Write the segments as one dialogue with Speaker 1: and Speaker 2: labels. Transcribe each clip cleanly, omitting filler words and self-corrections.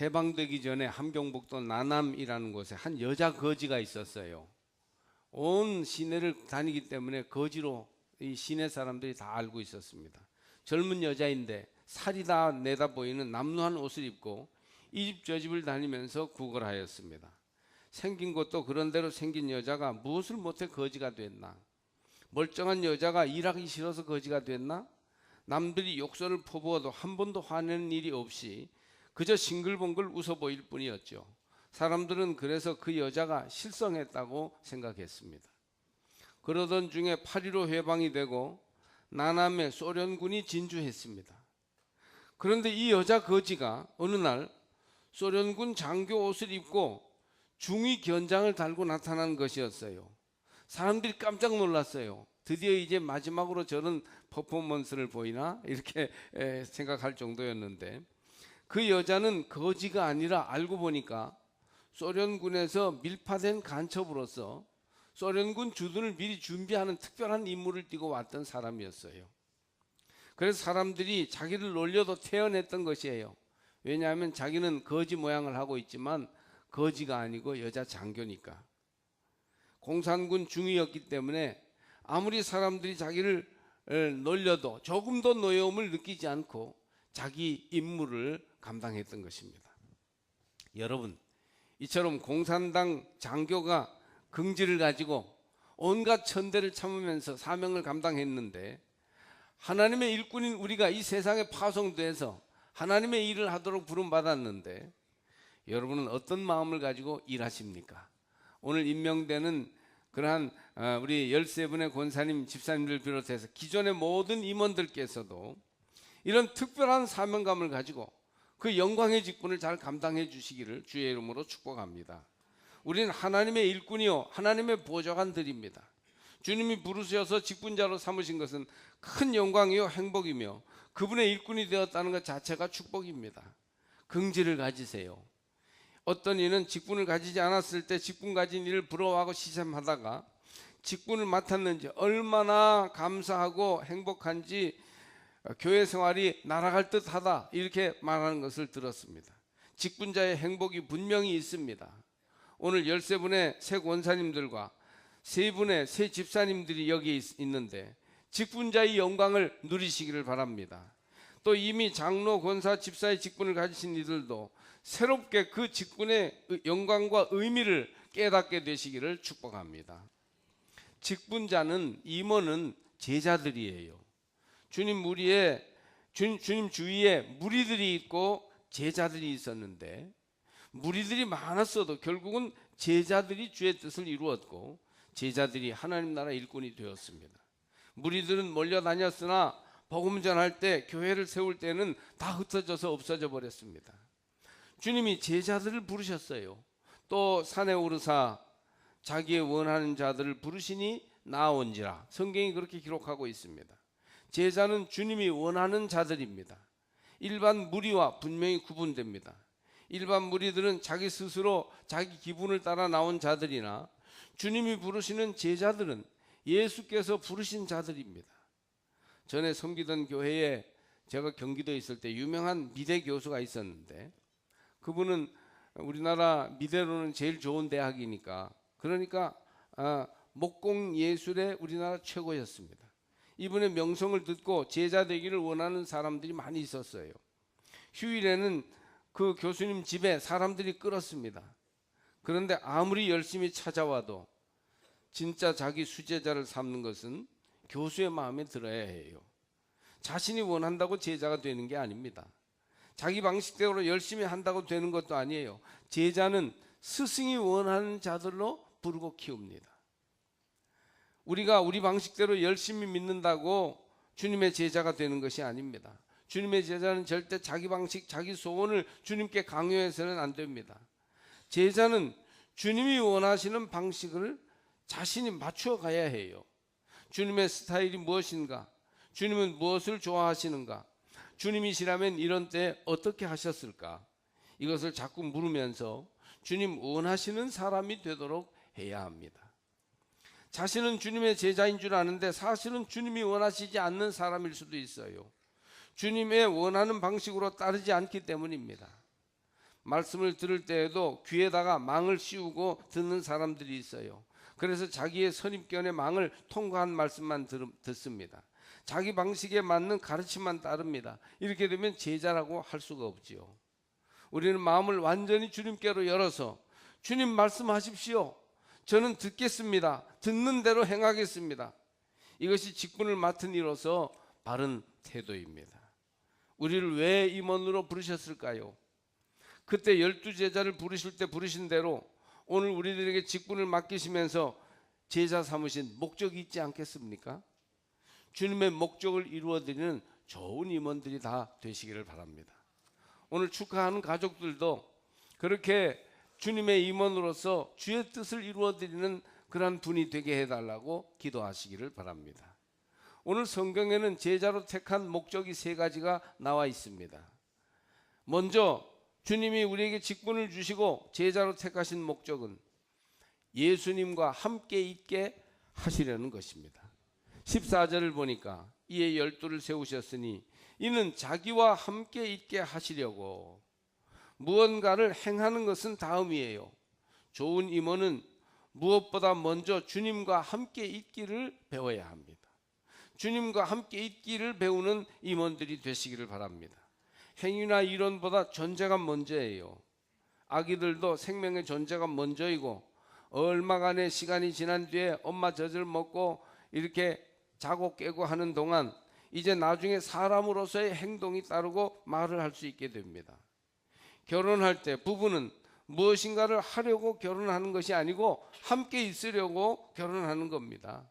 Speaker 1: 해방되기 전에 함경북도 나남이라는 곳에 한 여자 거지가 있었어요. 온 시내를 다니기 때문에 거지로 이 시내 사람들이 다 알고 있었습니다. 젊은 여자인데 살이 다 내다 보이는 남루한 옷을 입고 이 집 저 집을 다니면서 구걸하였습니다. 생긴 것도 그런대로 생긴 여자가 무엇을 못해 거지가 됐나? 멀쩡한 여자가 일하기 싫어서 거지가 됐나? 남들이 욕설을 퍼부어도 한 번도 화내는 일이 없이 그저 싱글벙글 웃어 보일 뿐이었죠. 사람들은 그래서 그 여자가 실성했다고 생각했습니다. 그러던 중에 8.15 해방이 되고 나남에 소련군이 진주했습니다. 그런데 이 여자 거지가 어느 날 소련군 장교 옷을 입고 중위 견장을 달고 나타난 것이었어요. 사람들이 깜짝 놀랐어요. 드디어 이제 마지막으로 저런 퍼포먼스를 보이나 이렇게 생각할 정도였는데, 그 여자는 거지가 아니라 알고 보니까 소련군에서 밀파된 간첩으로서 소련군 주둔을 미리 준비하는 특별한 임무를 띠고 왔던 사람이었어요. 그래서 사람들이 자기를 놀려도 태연했던 것이에요. 왜냐하면 자기는 거지 모양을 하고 있지만 거지가 아니고 여자 장교니까. 공산군 중위였기 때문에 아무리 사람들이 자기를 놀려도 조금도 노여움을 느끼지 않고 자기 임무를 감당했던 것입니다. 여러분, 이처럼 공산당 장교가 긍지를 가지고 온갖 천대를 참으면서 사명을 감당했는데, 하나님의 일꾼인 우리가 이 세상에 파송돼서 하나님의 일을 하도록 부름받았는데 여러분은 어떤 마음을 가지고 일하십니까? 오늘 임명되는 그러한 우리 13분의 권사님, 집사님들 비롯해서 기존의 모든 임원들께서도 이런 특별한 사명감을 가지고 그 영광의 직분을 잘 감당해 주시기를 주의 이름으로 축복합니다. 우리는 하나님의 일꾼이요 하나님의 보좌관들입니다. 주님이 부르셔서 직분자로 삼으신 것은 큰 영광이요 행복이며 그분의 일꾼이 되었다는 것 자체가 축복입니다. 긍지를 가지세요. 어떤 이는 직분을 가지지 않았을 때 직분 가진 일을 부러워하고 시샘하다가 직분을 맡았는지 얼마나 감사하고 행복한지 교회 생활이 날아갈 듯하다 이렇게 말하는 것을 들었습니다. 직분자의 행복이 분명히 있습니다. 오늘 13분의 새 권사님들과 3분의 새 집사님들이 여기 있는데 직분자의 영광을 누리시기를 바랍니다. 또 이미 장로, 권사, 집사의 직분을 가지신 이들도 새롭게 그 직분의 영광과 의미를 깨닫게 되시기를 축복합니다. 직분자는, 임원은 제자들이에요. 주님 주위에 무리들이 있고 제자들이 있었는데 무리들이 많았어도 결국은 제자들이 주의 뜻을 이루었고 제자들이 하나님 나라 일꾼이 되었습니다. 무리들은 몰려다녔으나 복음 전할 때, 교회를 세울 때는 다 흩어져서 없어져 버렸습니다. 주님이 제자들을 부르셨어요. 또 산에 오르사 자기의 원하는 자들을 부르시니 나온지라, 성경이 그렇게 기록하고 있습니다. 제자는 주님이 원하는 자들입니다. 일반 무리와 분명히 구분됩니다. 일반 무리들은 자기 스스로 자기 기분을 따라 나온 자들이나 주님이 부르시는 제자들은 예수께서 부르신 자들입니다. 전에 섬기던 교회에 제가 경기도에 있을 때 유명한 미대 교수가 있었는데 그분은 우리나라 미대로는 제일 좋은 대학이니까 그러니까 목공예술의 우리나라 최고였습니다. 이분의 명성을 듣고 제자 되기를 원하는 사람들이 많이 있었어요. 휴일에는 그 교수님 집에 사람들이 끌었습니다. 그런데 아무리 열심히 찾아와도 진짜 자기 수제자를 삼는 것은 교수의 마음에 들어야 해요. 자신이 원한다고 제자가 되는 게 아닙니다. 자기 방식대로 열심히 한다고 되는 것도 아니에요. 제자는 스승이 원하는 자들로 부르고 키웁니다. 우리가 우리 방식대로 열심히 믿는다고 주님의 제자가 되는 것이 아닙니다. 주님의 제자는 절대 자기 방식, 자기 소원을 주님께 강요해서는 안 됩니다. 제자는 주님이 원하시는 방식을 자신이 맞추어 가야 해요. 주님의 스타일이 무엇인가? 주님은 무엇을 좋아하시는가? 주님이시라면 이런 때 어떻게 하셨을까? 이것을 자꾸 물으면서 주님 원하시는 사람이 되도록 해야 합니다. 자신은 주님의 제자인 줄 아는데 사실은 주님이 원하시지 않는 사람일 수도 있어요. 주님의 원하는 방식으로 따르지 않기 때문입니다. 말씀을 들을 때에도 귀에다가 망을 씌우고 듣는 사람들이 있어요. 그래서 자기의 선입견의 망을 통과한 말씀만 듣습니다. 자기 방식에 맞는 가르침만 따릅니다. 이렇게 되면 제자라고 할 수가 없지요. 우리는 마음을 완전히 주님께로 열어서 주님 말씀하십시오. 저는 듣겠습니다. 듣는 대로 행하겠습니다. 이것이 직분을 맡은 이로서 바른 태도입니다. 우리를 왜 임원으로 부르셨을까요? 그때 12제자를 부르실 때 부르신 대로 오늘 우리들에게 직분을 맡기시면서 제자 삼으신 목적이 있지 않겠습니까? 주님의 목적을 이루어드리는 좋은 임원들이 다 되시기를 바랍니다. 오늘 축하하는 가족들도 그렇게 주님의 임원으로서 주의 뜻을 이루어드리는 그러한 분이 되게 해달라고 기도하시기를 바랍니다. 오늘 성경에는 제자로 택한 목적이 3가지가 나와 있습니다. 먼저 주님이 우리에게 직분을 주시고 제자로 택하신 목적은 예수님과 함께 있게 하시려는 것입니다. 14절을 보니까 이에 12를 세우셨으니 이는 자기와 함께 있게 하시려고. 무언가를 행하는 것은 다음이에요. 좋은 임원은 무엇보다 먼저 주님과 함께 있기를 배워야 합니다. 주님과 함께 있기를 배우는 임원들이 되시기를 바랍니다. 행위나 이론보다 존재가 먼저예요. 아기들도 생명의 존재가 먼저이고 얼마간의 시간이 지난 뒤에 엄마 젖을 먹고 이렇게 자고 깨고 하는 동안 이제 나중에 사람으로서의 행동이 따르고 말을 할 수 있게 됩니다. 결혼할 때 부부는 무엇인가를 하려고 결혼하는 것이 아니고 함께 있으려고 결혼하는 겁니다.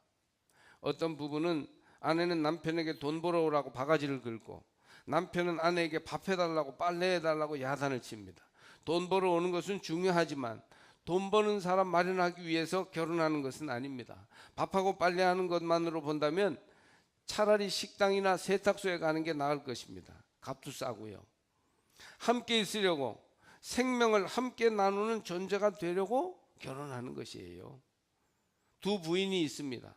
Speaker 1: 어떤 부부는 아내는 남편에게 돈 벌어오라고 바가지를 긁고 남편은 아내에게 밥 해달라고 빨래해달라고 야단을 칩니다. 돈 벌어오는 것은 중요하지만 돈 버는 사람 마련하기 위해서 결혼하는 것은 아닙니다. 밥하고 빨래하는 것만으로 본다면 차라리 식당이나 세탁소에 가는 게 나을 것입니다. 값도 싸고요. 함께 있으려고 생명을 함께 나누는 존재가 되려고 결혼하는 것이에요. 두 부인이 있습니다.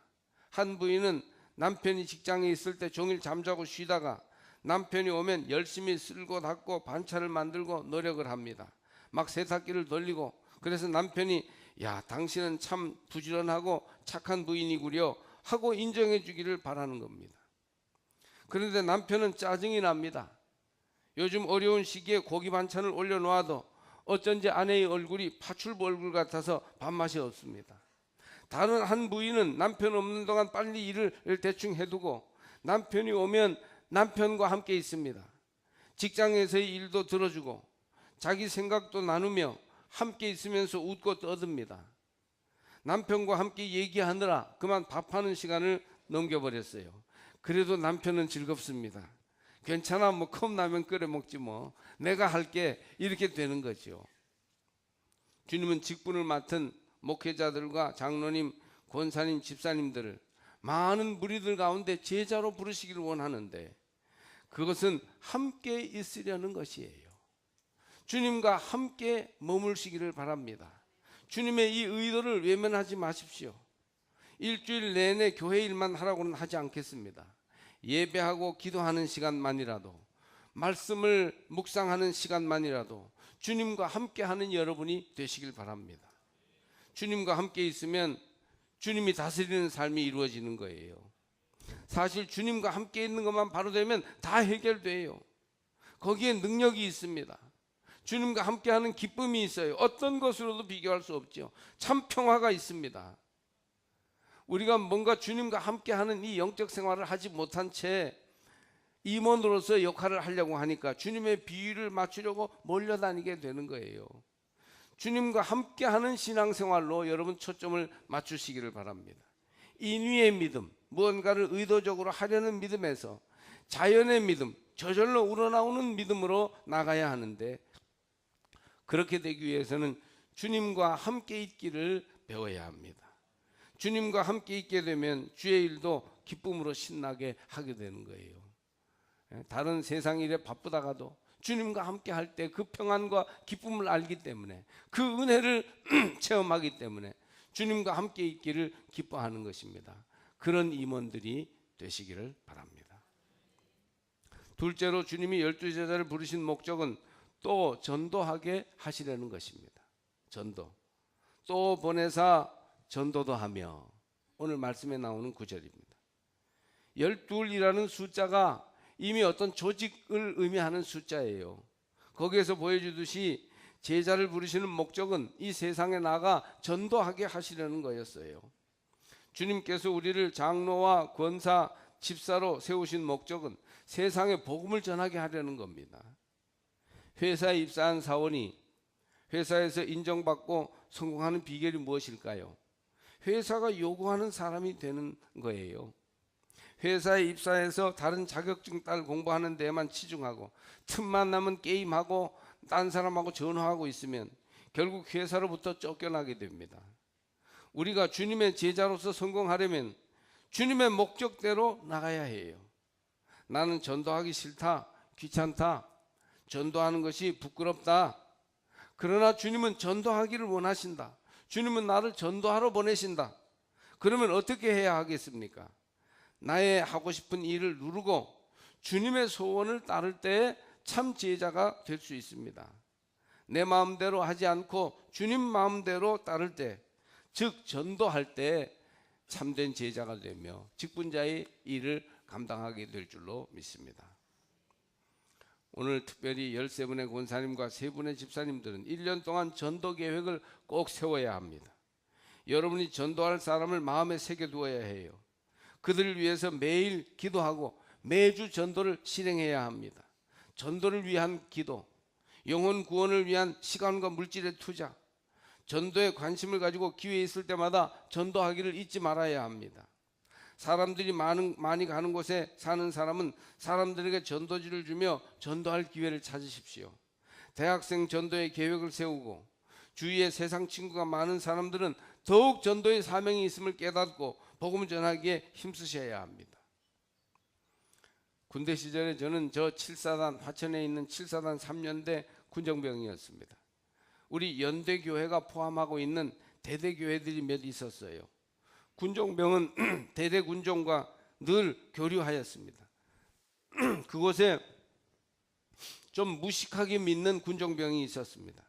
Speaker 1: 한 부인은 남편이 직장에 있을 때 종일 잠자고 쉬다가 남편이 오면 열심히 쓸고 닦고 반찬을 만들고 노력을 합니다. 막 세탁기를 돌리고 그래서 남편이 야 당신은 참 부지런하고 착한 부인이구려 하고 인정해 주기를 바라는 겁니다. 그런데 남편은 짜증이 납니다. 요즘 어려운 시기에 고기 반찬을 올려놓아도 어쩐지 아내의 얼굴이 파출부 얼굴 같아서 밥맛이 없습니다. 다른 한 부인은 남편 없는 동안 빨리 일을 대충 해두고 남편이 오면 남편과 함께 있습니다. 직장에서의 일도 들어주고 자기 생각도 나누며 함께 있으면서 웃고 떠듭니다. 남편과 함께 얘기하느라 그만 밥하는 시간을 넘겨버렸어요. 그래도 남편은 즐겁습니다. 괜찮아 뭐 컵라면 끓여 먹지 뭐 내가 할게 이렇게 되는 거죠. 주님은 직분을 맡은 목회자들과 장로님, 권사님, 집사님들을 많은 무리들 가운데 제자로 부르시기를 원하는데 그것은 함께 있으려는 것이에요. 주님과 함께 머물시기를 바랍니다. 주님의 이 의도를 외면하지 마십시오. 일주일 내내 교회 일만 하라고는 하지 않겠습니다. 예배하고 기도하는 시간만이라도 말씀을 묵상하는 시간만이라도 주님과 함께하는 여러분이 되시길 바랍니다. 주님과 함께 있으면 주님이 다스리는 삶이 이루어지는 거예요. 사실 주님과 함께 있는 것만 바로 되면 다 해결돼요. 거기에 능력이 있습니다. 주님과 함께하는 기쁨이 있어요. 어떤 것으로도 비교할 수 없죠. 참 평화가 있습니다. 우리가 뭔가 주님과 함께하는 이 영적 생활을 하지 못한 채 임원으로서 역할을 하려고 하니까 주님의 비유를 맞추려고 몰려다니게 되는 거예요. 주님과 함께하는 신앙생활로 여러분 초점을 맞추시기를 바랍니다. 인위의 믿음, 무언가를 의도적으로 하려는 믿음에서 자연의 믿음, 저절로 우러나오는 믿음으로 나가야 하는데 그렇게 되기 위해서는 주님과 함께 있기를 배워야 합니다. 주님과 함께 있게 되면 주의 일도 기쁨으로 신나게 하게 되는 거예요. 다른 세상 일에 바쁘다가도 주님과 함께 할 때 그 평안과 기쁨을 알기 때문에 그 은혜를 체험하기 때문에 주님과 함께 있기를 기뻐하는 것입니다. 그런 임원들이 되시기를 바랍니다. 둘째로 주님이 12제자를 부르신 목적은 또 전도하게 하시려는 것입니다. 전도. 또 보내사 전도도 하며, 오늘 말씀에 나오는 구절입니다. 12이라는 숫자가 이미 어떤 조직을 의미하는 숫자예요. 거기에서 보여주듯이 제자를 부르시는 목적은 이 세상에 나가 전도하게 하시려는 거였어요. 주님께서 우리를 장로와 권사, 집사로 세우신 목적은 세상에 복음을 전하게 하려는 겁니다. 회사에 입사한 사원이 회사에서 인정받고 성공하는 비결이 무엇일까요? 회사가 요구하는 사람이 되는 거예요. 회사에 입사해서 다른 자격증 딸 공부하는 데에만 치중하고 틈만 나면 게임하고 딴 사람하고 전화하고 있으면 결국 회사로부터 쫓겨나게 됩니다. 우리가 주님의 제자로서 성공하려면 주님의 목적대로 나가야 해요. 나는 전도하기 싫다, 귀찮다, 전도하는 것이 부끄럽다. 그러나 주님은 전도하기를 원하신다. 주님은 나를 전도하러 보내신다. 그러면 어떻게 해야 하겠습니까? 나의 하고 싶은 일을 누르고 주님의 소원을 따를 때 참 제자가 될 수 있습니다. 내 마음대로 하지 않고 주님 마음대로 따를 때, 즉 전도할 때 참된 제자가 되며 직분자의 일을 감당하게 될 줄로 믿습니다. 오늘 특별히 13분의 권사님과 3분의 집사님들은 1년 동안 전도 계획을 꼭 세워야 합니다. 여러분이 전도할 사람을 마음에 새겨두어야 해요. 그들을 위해서 매일 기도하고 매주 전도를 실행해야 합니다. 전도를 위한 기도, 영혼 구원을 위한 시간과 물질의 투자, 전도에 관심을 가지고 기회 있을 때마다 전도하기를 잊지 말아야 합니다. 사람들이 많이 가는 곳에 사는 사람은 사람들에게 전도지를 주며 전도할 기회를 찾으십시오. 대학생 전도의 계획을 세우고 주위에 세상 친구가 많은 사람들은 더욱 전도의 사명이 있음을 깨닫고 복음 전하기에 힘쓰셔야 합니다. 군대 시절에 저는 저 7사단, 화천에 있는 7사단 3년대 군정병이었습니다. 우리 연대교회가 포함하고 있는 대대교회들이 몇 있었어요. 군종병은 대대군종과 늘 교류하였습니다. 그곳에 좀 무식하게 믿는 군종병이 있었습니다.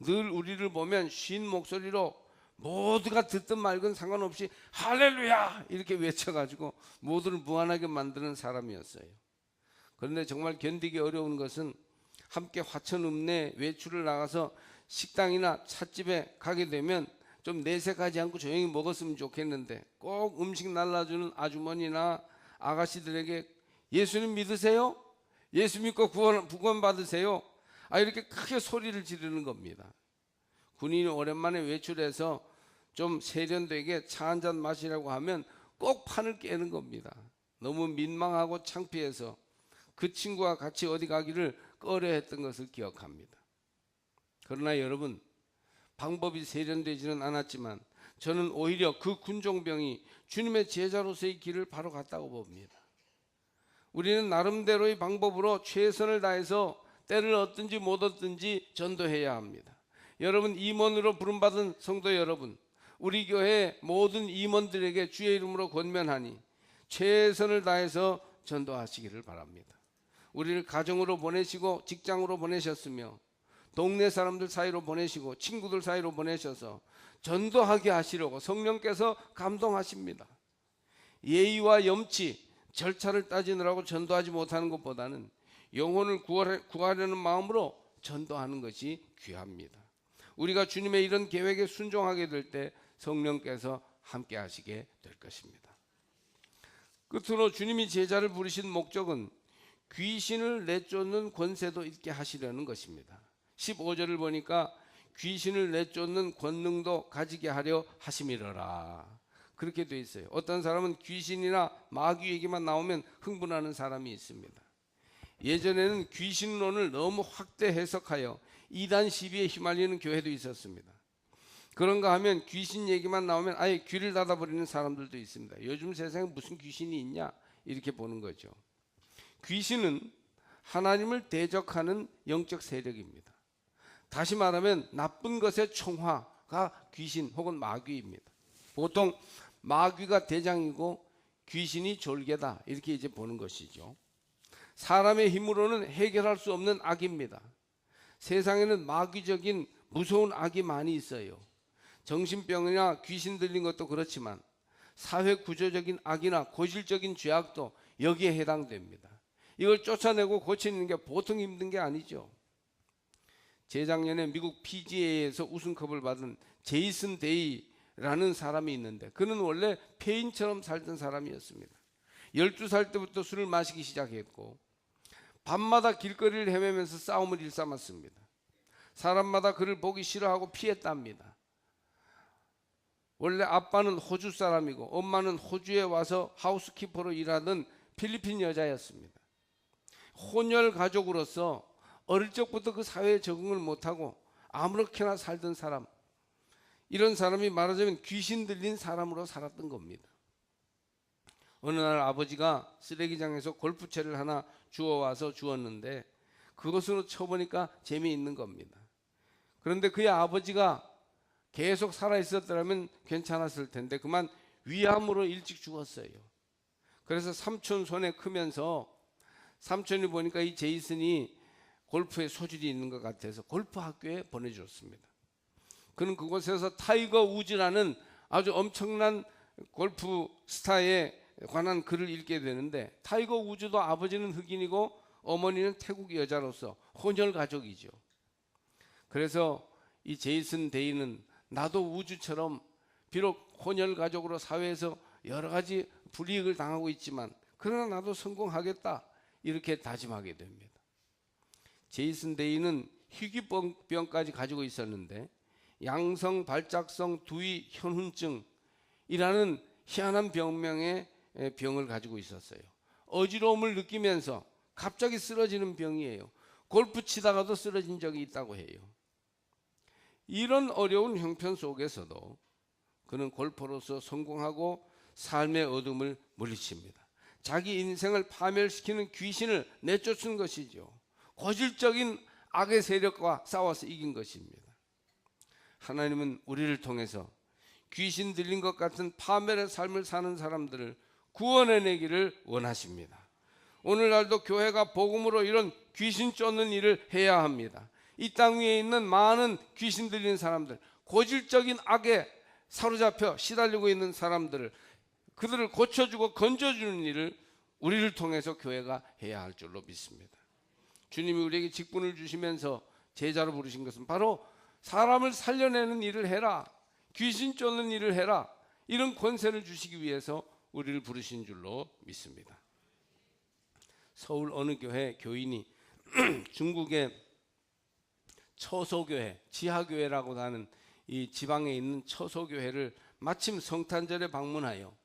Speaker 1: 늘 우리를 보면 쉰 목소리로 모두가 듣든 말든 상관없이 할렐루야 이렇게 외쳐가지고 모두를 무안하게 만드는 사람이었어요. 그런데 정말 견디기 어려운 것은 함께 화천 읍내 외출을 나가서 식당이나 찻집에 가게 되면 좀 내색하지 않고 조용히 먹었으면 좋겠는데 꼭 음식 날라주는 아주머니나 아가씨들에게 예수님 믿으세요? 예수 믿고 구원 받으세요? 이렇게 크게 소리를 지르는 겁니다. 군인이 오랜만에 외출해서 좀 세련되게 차 한잔 마시라고 하면 꼭 판을 깨는 겁니다. 너무 민망하고 창피해서 그 친구와 같이 어디 가기를 꺼려했던 것을 기억합니다. 그러나 여러분, 방법이 세련되지는 않았지만 저는 오히려 그 군종병이 주님의 제자로서의 길을 바로 갔다고 봅니다. 우리는 나름대로의 방법으로 최선을 다해서 때를 얻든지 못 얻든지 전도해야 합니다. 여러분, 임원으로 부름받은 성도 여러분, 우리 교회 모든 임원들에게 주의 이름으로 권면하니 최선을 다해서 전도하시기를 바랍니다. 우리를 가정으로 보내시고 직장으로 보내셨으며 동네 사람들 사이로 보내시고 친구들 사이로 보내셔서 전도하게 하시려고 성령께서 감동하십니다. 예의와 염치, 절차를 따지느라고 전도하지 못하는 것보다는 영혼을 구하려는 마음으로 전도하는 것이 귀합니다. 우리가 주님의 이런 계획에 순종하게 될 때 성령께서 함께 하시게 될 것입니다. 끝으로 주님이 제자를 부르신 목적은 귀신을 내쫓는 권세도 있게 하시려는 것입니다. 15절을 보니까 귀신을 내쫓는 권능도 가지게 하려 하심이러라. 그렇게 돼 있어요. 어떤 사람은 귀신이나 마귀 얘기만 나오면 흥분하는 사람이 있습니다. 예전에는 귀신론을 너무 확대 해석하여 이단 시비에 휘말리는 교회도 있었습니다. 그런가 하면 귀신 얘기만 나오면 아예 귀를 닫아버리는 사람들도 있습니다. 요즘 세상에 무슨 귀신이 있냐 이렇게 보는 거죠. 귀신은 하나님을 대적하는 영적 세력입니다. 다시 말하면 나쁜 것의 총화가 귀신 혹은 마귀입니다. 보통 마귀가 대장이고 귀신이 졸개다 이렇게 이제 보는 것이죠. 사람의 힘으로는 해결할 수 없는 악입니다. 세상에는 마귀적인 무서운 악이 많이 있어요. 정신병이나 귀신 들린 것도 그렇지만 사회 구조적인 악이나 고질적인 죄악도 여기에 해당됩니다. 이걸 쫓아내고 고치는 게 보통 힘든 게 아니죠. 재작년에 미국 PGA에서 우승컵을 받은 제이슨 데이라는 사람이 있는데, 그는 원래 폐인처럼 살던 사람이었습니다. 12살 때부터 술을 마시기 시작했고 밤마다 길거리를 헤매면서 싸움을 일삼았습니다. 사람마다 그를 보기 싫어하고 피했답니다. 원래 아빠는 호주 사람이고 엄마는 호주에 와서 하우스키퍼로 일하던 필리핀 여자였습니다. 혼혈 가족으로서 어릴 적부터 그 사회에 적응을 못하고 아무렇게나 살던 사람, 이런 사람이 말하자면 귀신 들린 사람으로 살았던 겁니다. 어느 날 아버지가 쓰레기장에서 골프채를 하나 주워와서 주었는데 그것으로 쳐보니까 재미있는 겁니다. 그런데 그의 아버지가 계속 살아있었더라면 괜찮았을 텐데 그만 위암으로 일찍 죽었어요. 그래서 삼촌 손에 크면서 삼촌이 보니까 이 제이슨이 골프에 소질이 있는 것 같아서 골프 학교에 보내줬습니다. 그는 그곳에서 타이거 우즈라는 아주 엄청난 골프 스타에 관한 글을 읽게 되는데, 타이거 우즈도 아버지는 흑인이고 어머니는 태국 여자로서 혼혈 가족이죠. 그래서 이 제이슨 데이는 나도 우즈처럼 비록 혼혈 가족으로 사회에서 여러 가지 불이익을 당하고 있지만 그러나 나도 성공하겠다, 이렇게 다짐하게 됩니다. 제이슨 데이는 희귀병까지 가지고 있었는데 양성 발작성 두위 현훈증이라는 희한한 병명의 병을 가지고 있었어요. 어지러움을 느끼면서 갑자기 쓰러지는 병이에요. 골프 치다가도 쓰러진 적이 있다고 해요. 이런 어려운 형편 속에서도 그는 골퍼로서 성공하고 삶의 어둠을 물리칩니다. 자기 인생을 파멸시키는 귀신을 내쫓은 것이죠. 고질적인 악의 세력과 싸워서 이긴 것입니다. 하나님은 우리를 통해서 귀신 들린 것 같은 파멸의 삶을 사는 사람들을 구원해내기를 원하십니다. 오늘날도 교회가 복음으로 이런 귀신 쫓는 일을 해야 합니다. 이 땅 위에 있는 많은 귀신 들린 사람들, 고질적인 악에 사로잡혀 시달리고 있는 사람들을, 그들을 고쳐주고 건져주는 일을 우리를 통해서 교회가 해야 할 줄로 믿습니다. 주님이 우리에게 직분을 주시면서 제자로 부르신 것은 바로 사람을 살려내는 일을 해라, 귀신 쫓는 일을 해라, 이런 권세를 주시기 위해서 우리를 부르신 줄로 믿습니다. 서울 어느 교회 교인이 중국의 처소교회, 지하교회라고 하는 이 지방에 있는 처소교회를 마침 성탄절에 방문하여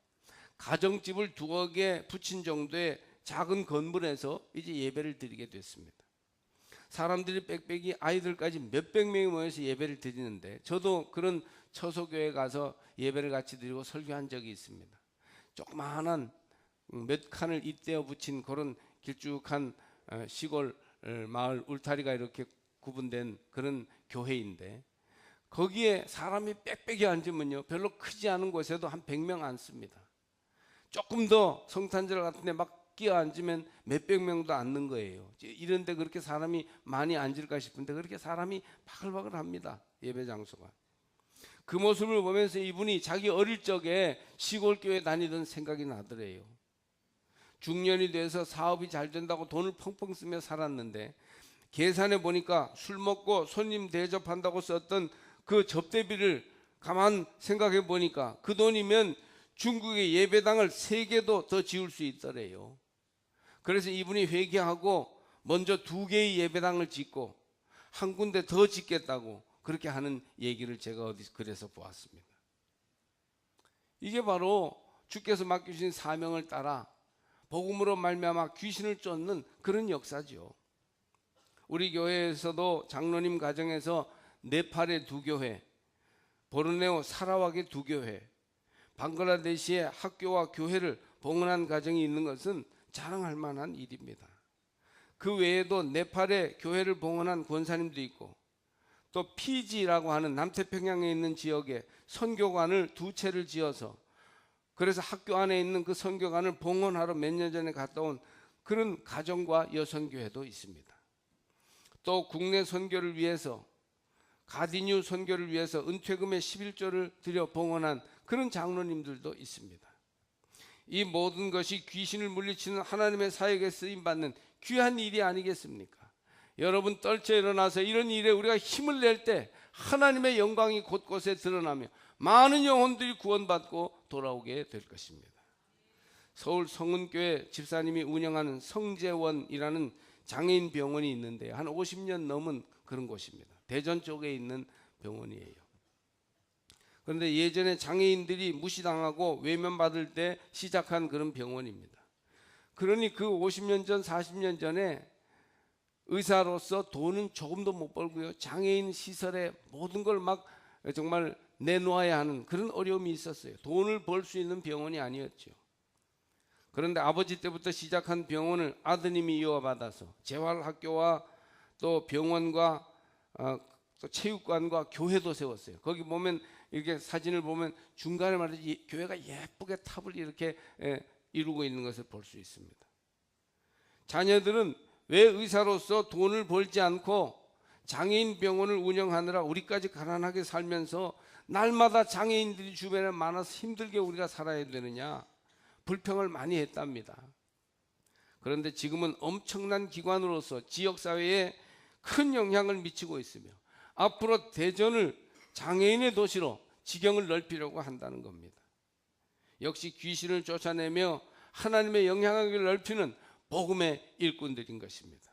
Speaker 1: 가정집을 2억 개 붙인 정도의 작은 건물에서 이제 예배를 드리게 됐습니다. 사람들이 빽빽이 아이들까지 몇백 명이 모여서 예배를 드리는데 저도 그런 처소교회 가서 예배를 같이 드리고 설교한 적이 있습니다. 조그마한 몇 칸을 잇대어 붙인 그런 길쭉한 시골 마을 울타리가 이렇게 구분된 그런 교회인데, 거기에 사람이 빽빽이 앉으면요 별로 크지 않은 곳에도 한 100명 앉습니다. 조금 더 성탄절 같은 데 막 끼어 앉으면 몇백 명도 앉는 거예요. 이런데 그렇게 사람이 많이 앉을까 싶은데 그렇게 사람이 바글바글합니다. 예배 장소가. 그 모습을 보면서 이분이 자기 어릴 적에 시골교회 다니던 생각이 나더래요. 중년이 돼서 사업이 잘 된다고 돈을 펑펑 쓰며 살았는데 계산해 보니까 술 먹고 손님 대접한다고 썼던 그 접대비를 가만 생각해 보니까 그 돈이면 중국의 예배당을 3개도 더 지을 수 있더래요. 그래서 이분이 회개하고 먼저 2개의 예배당을 짓고 한 군데 더 짓겠다고 그렇게 하는 얘기를 제가 어디서 그래서 보았습니다. 이게 바로 주께서 맡기신 사명을 따라 복음으로 말미암아 귀신을 쫓는 그런 역사죠. 우리 교회에서도 장로님 가정에서 네팔의 2교회, 보르네오 사라왁의 2교회, 방글라데시의 학교와 교회를 봉헌한 가정이 있는 것은 자랑할 만한 일입니다. 그 외에도 네팔의 교회를 봉헌한 권사님도 있고 또 피지라고 하는 남태평양에 있는 지역에 선교관을 2채를 지어서 그래서 학교 안에 있는 그 선교관을 봉헌하러 몇 년 전에 갔다 온 그런 가정과 여성교회도 있습니다. 또 국내 선교를 위해서, 가디뉴 선교를 위해서 은퇴금의 11조를 들여 봉헌한 그런 장로님들도 있습니다. 이 모든 것이 귀신을 물리치는 하나님의 사역에 쓰임받는 귀한 일이 아니겠습니까? 여러분, 떨쳐 일어나서 이런 일에 우리가 힘을 낼 때 하나님의 영광이 곳곳에 드러나며 많은 영혼들이 구원받고 돌아오게 될 것입니다. 서울 성은교회 집사님이 운영하는 성재원이라는 장애인 병원이 있는데 한 50년 넘은 그런 곳입니다. 대전 쪽에 있는 병원이에요. 그런데 예전에 장애인들이 무시당하고 외면받을 때 시작한 그런 병원입니다. 그러니 그 50년 전, 40년 전에 의사로서 돈은 조금도 못 벌고요, 장애인 시설에 모든 걸 막 정말 내놓아야 하는 그런 어려움이 있었어요. 돈을 벌 수 있는 병원이 아니었죠. 그런데 아버지 때부터 시작한 병원을 아드님이 이어받아서 재활학교와 또 병원과 또 체육관과 교회도 세웠어요. 거기 보면 이렇게 사진을 보면 중간에 말이지 교회가 예쁘게 탑을 이렇게 이루고 있는 것을 볼 수 있습니다. 자녀들은 왜 의사로서 돈을 벌지 않고 장애인 병원을 운영하느라 우리까지 가난하게 살면서 날마다 장애인들이 주변에 많아서 힘들게 우리가 살아야 되느냐, 불평을 많이 했답니다. 그런데 지금은 엄청난 기관으로서 지역사회에 큰 영향을 미치고 있으며 앞으로 대전을 장애인의 도시로 지경을 넓히려고 한다는 겁니다. 역시 귀신을 쫓아내며 하나님의 영향력을 넓히는 복음의 일꾼들인 것입니다.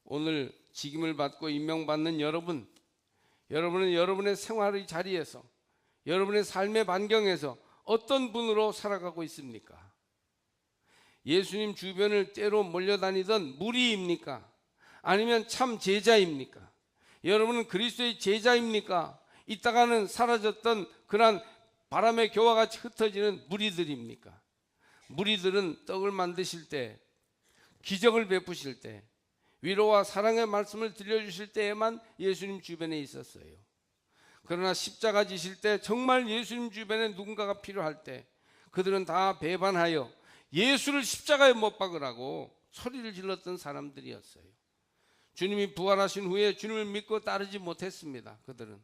Speaker 1: 오늘 직임을 받고 임명받는 여러분, 여러분은 여러분의 생활의 자리에서, 여러분의 삶의 반경에서 어떤 분으로 살아가고 있습니까? 예수님 주변을 때로 몰려다니던 무리입니까? 아니면 참 제자입니까? 여러분은 그리스도의 제자입니까? 이따가는 사라졌던 그러한 바람의 교와 같이 흩어지는 무리들입니까? 무리들은 떡을 만드실 때, 기적을 베푸실 때, 위로와 사랑의 말씀을 들려주실 때에만 예수님 주변에 있었어요. 그러나 십자가 지실 때 정말 예수님 주변에 누군가가 필요할 때 그들은 다 배반하여 예수를 십자가에 못 박으라고 소리를 질렀던 사람들이었어요. 주님이 부활하신 후에 주님을 믿고 따르지 못했습니다. 그들은.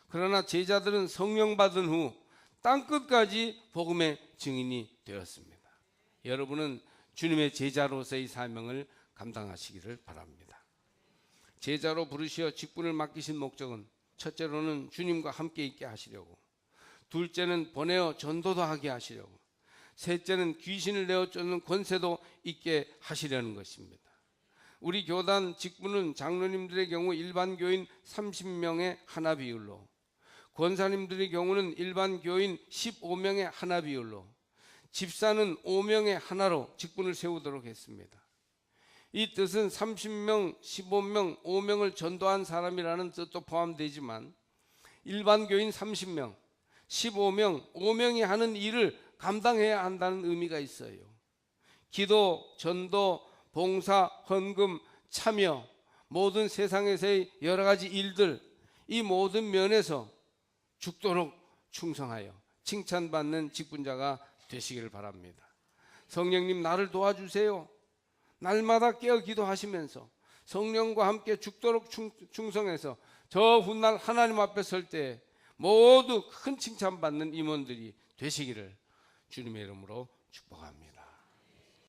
Speaker 1: 그러나 제자들은 성령 받은 후 땅끝까지 복음의 증인이 되었습니다. 여러분은 주님의 제자로서의 사명을 감당하시기를 바랍니다. 제자로 부르시어 직분을 맡기신 목적은 첫째로는 주님과 함께 있게 하시려고, 둘째는 보내어 전도도 하게 하시려고, 셋째는 귀신을 내어 쫓는 권세도 있게 하시려는 것입니다. 우리 교단 직분은 장로님들의 경우 일반 교인 30명의 하나 비율로, 권사님들의 경우는 일반 교인 15명의 하나 비율로, 집사는 5명의 하나로 직분을 세우도록 했습니다. 이 뜻은 30명, 15명, 5명을 전도한 사람이라는 뜻도 포함되지만 일반 교인 30명, 15명, 5명이 하는 일을 감당해야 한다는 의미가 있어요. 기도, 전도, 봉사, 헌금, 참여, 모든 세상에서의 여러 가지 일들, 이 모든 면에서 죽도록 충성하여 칭찬받는 직분자가 되시기를 바랍니다. 성령님, 나를 도와주세요. 날마다 깨어 기도하시면서 성령과 함께 죽도록 충성해서 저 훗날 하나님 앞에 설 때 모두 큰 칭찬받는 임원들이 되시기를 주님의 이름으로 축복합니다.